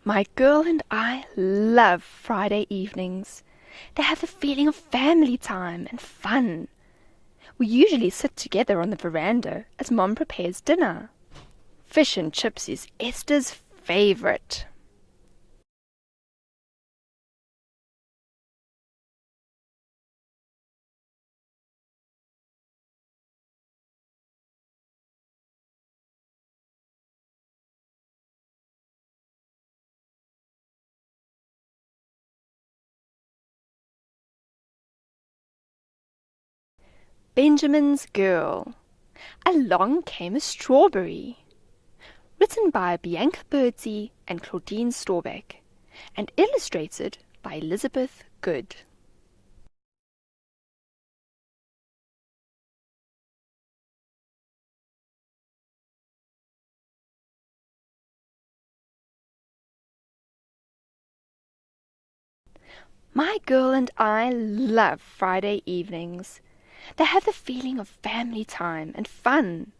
My girl and I love Friday evenings. They have the feeling of family time and fun. We usually sit together on the veranda as Mom prepares dinner. Fish and chips is Esther's favorite. Benjamin's Girl. Along came a strawberry. Written by Bianca Birdsey and Claudine Storbeck, and illustrated by Elizabeth Good. My girl and I love Friday evenings. They have the feeling of family time and fun.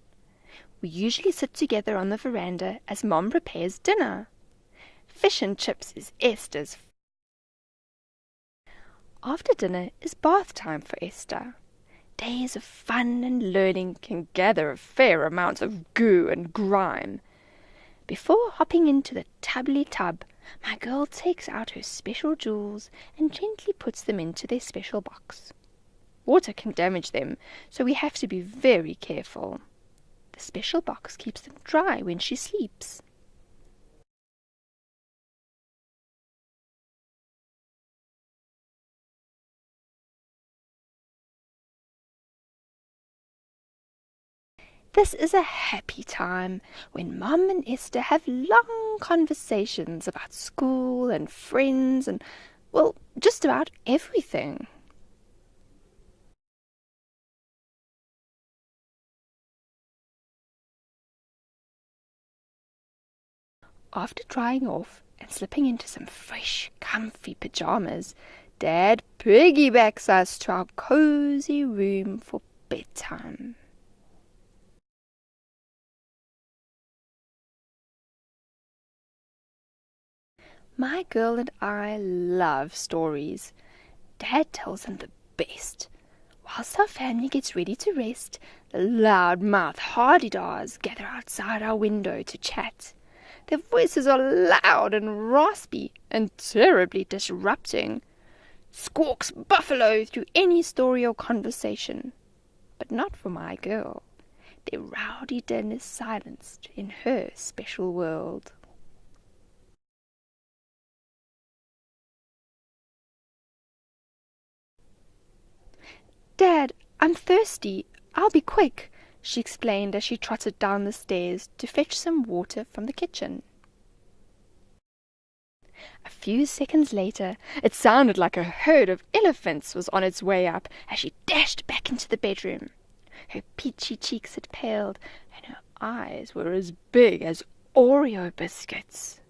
We usually sit together on the veranda as Mom prepares dinner. Fish and chips is Esther's. After dinner is bath time for Esther. Days of fun and learning can gather a fair amount of goo and grime. Before hopping into the tubbly tub, my girl takes out her special jewels and gently puts them into their special box. Water can damage them, so we have to be very careful. The special box keeps them dry when she sleeps. This is a happy time when Mum and Esther have long conversations about school and friends and, well, just about everything. After drying off and slipping into some fresh, comfy pajamas, Dad piggybacks us to our cozy room for bedtime. My girl and I love stories. Dad tells them the best. Whilst our family gets ready to rest, the loud-mouthed hardy-dars gather outside our window to chat. Their voices are loud and raspy and terribly disrupting. Squawks buffalo through any story or conversation. But not for my girl. Their rowdy din is silenced in her special world. Dad, I'm thirsty. I'll be quick, she explained as she trotted down the stairs to fetch some water from the kitchen. A few seconds later, it sounded like a herd of elephants was on its way up as she dashed back into the bedroom. Her peachy cheeks had paled, and her eyes were as big as Oreo biscuits.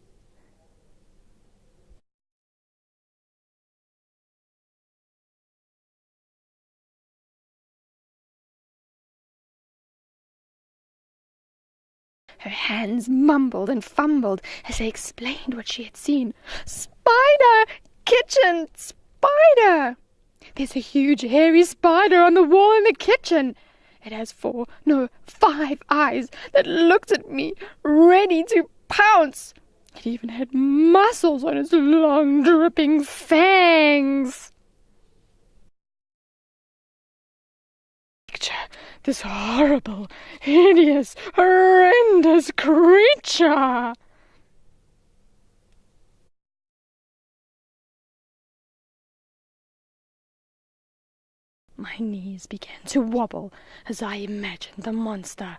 Her hands mumbled and fumbled as they explained what she had seen. "Spider! Kitchen! Spider! There's a huge hairy spider on the wall in the kitchen. It has 4, no, 5 eyes that looked at me, ready to pounce. It even had muscles on its long, dripping fangs." Picture this horrible, hideous, horrendous creature. My knees began to wobble as I imagined the monster.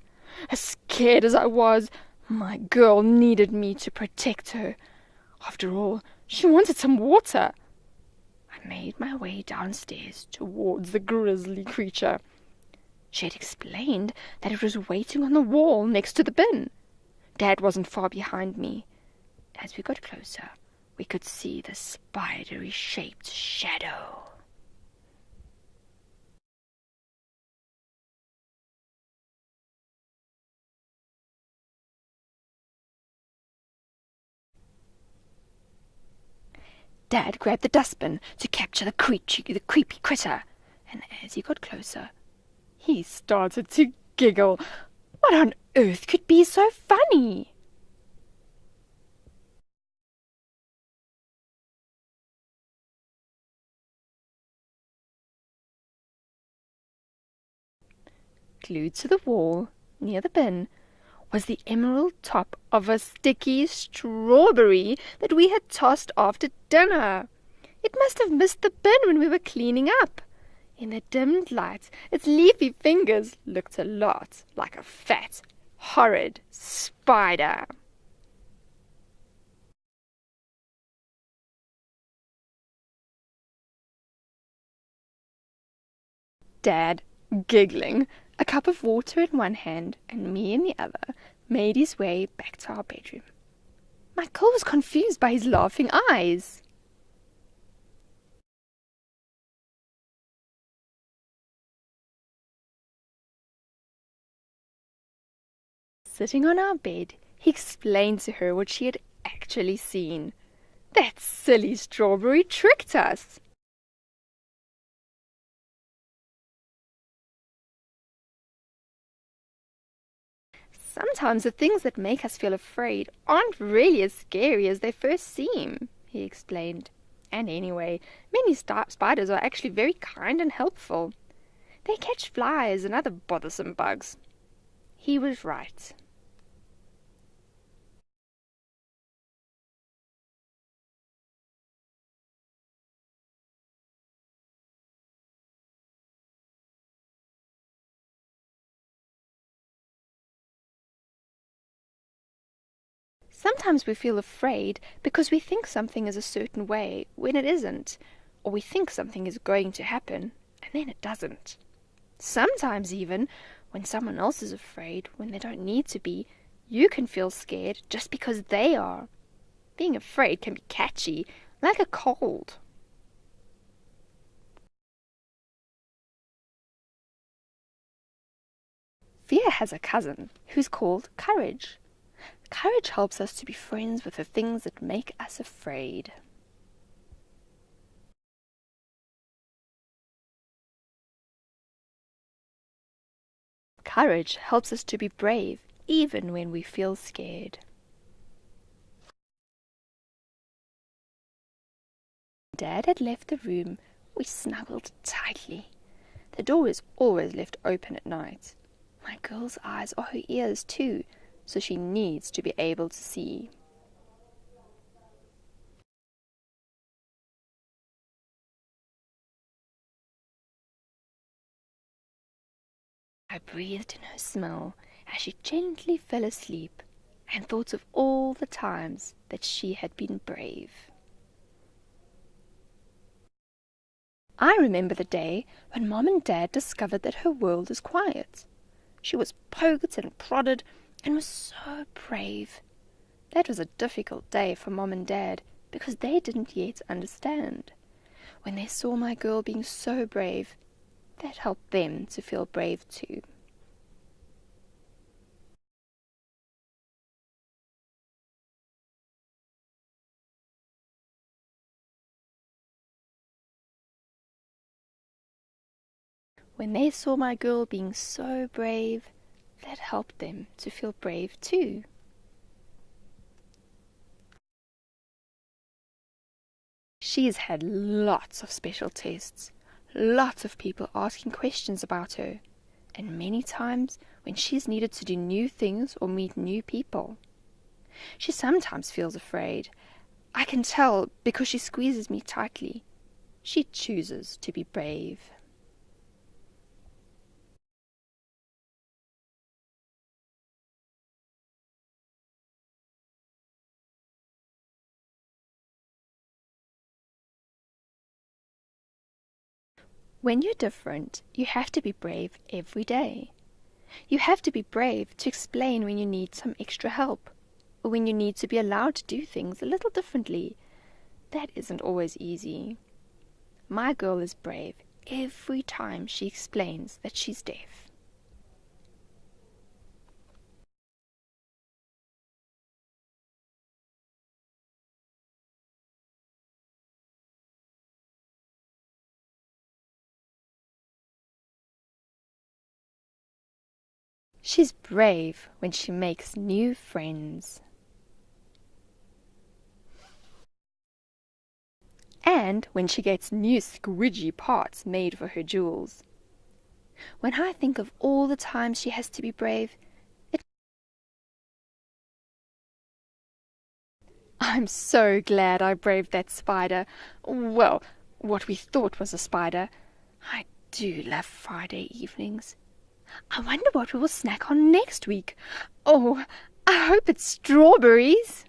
As scared as I was, my girl needed me to protect her. After all, she wanted some water. I made my way downstairs towards the grisly creature. She had explained that it was waiting on the wall next to the bin. Dad wasn't far behind me. As we got closer, we could see the spidery-shaped shadow. Dad grabbed the dustbin to capture the creepy critter, and as he got closer, he started to giggle. What on earth could be so funny? Glued to the wall, near the bin, was the emerald top of a sticky strawberry that we had tossed after dinner. It must have missed the bin when we were cleaning up. In the dimmed light, its leafy fingers looked a lot like a fat, horrid spider. Dad, giggling, a cup of water in one hand and me in the other, made his way back to our bedroom. Michael was confused by his laughing eyes. Sitting on our bed, he explained to her what she had actually seen. That silly strawberry tricked us. Sometimes the things that make us feel afraid aren't really as scary as they first seem, he explained. And anyway, many spiders are actually very kind and helpful. They catch flies and other bothersome bugs. He was right. Sometimes we feel afraid because we think something is a certain way when it isn't, or we think something is going to happen and then it doesn't. Sometimes even, when someone else is afraid when they don't need to be, you can feel scared just because they are. Being afraid can be catchy, like a cold. Fear has a cousin who's called courage. Courage helps us to be friends with the things that make us afraid. Courage helps us to be brave even when we feel scared. Dad had left the room. We snuggled tightly. The door is always left open at night. My girl's eyes are her ears too, so she needs to be able to see. I breathed in her smell as she gently fell asleep and thought of all the times that she had been brave. I remember the day when Mom and Dad discovered that her world is quiet. She was poked and prodded and was so brave. That was a difficult day for Mom and Dad because they didn't yet understand. When they saw my girl being so brave, that helped them to feel brave too. When they saw my girl being so brave, that helped them to feel brave too. She's had lots of special tests, lots of people asking questions about her, and many times when she's needed to do new things or meet new people. She sometimes feels afraid. I can tell because she squeezes me tightly. She chooses to be brave. When you're different, you have to be brave every day. You have to be brave to explain when you need some extra help, or when you need to be allowed to do things a little differently. That isn't always easy. My girl is brave every time she explains that she's deaf. She's brave when she makes new friends. And when she gets new squidgy parts made for her jewels. When I think of all the times she has to be brave, I'm so glad I braved that spider. Well, what we thought was a spider. I do love Friday evenings. I wonder what we will snack on next week. Oh, I hope it's strawberries.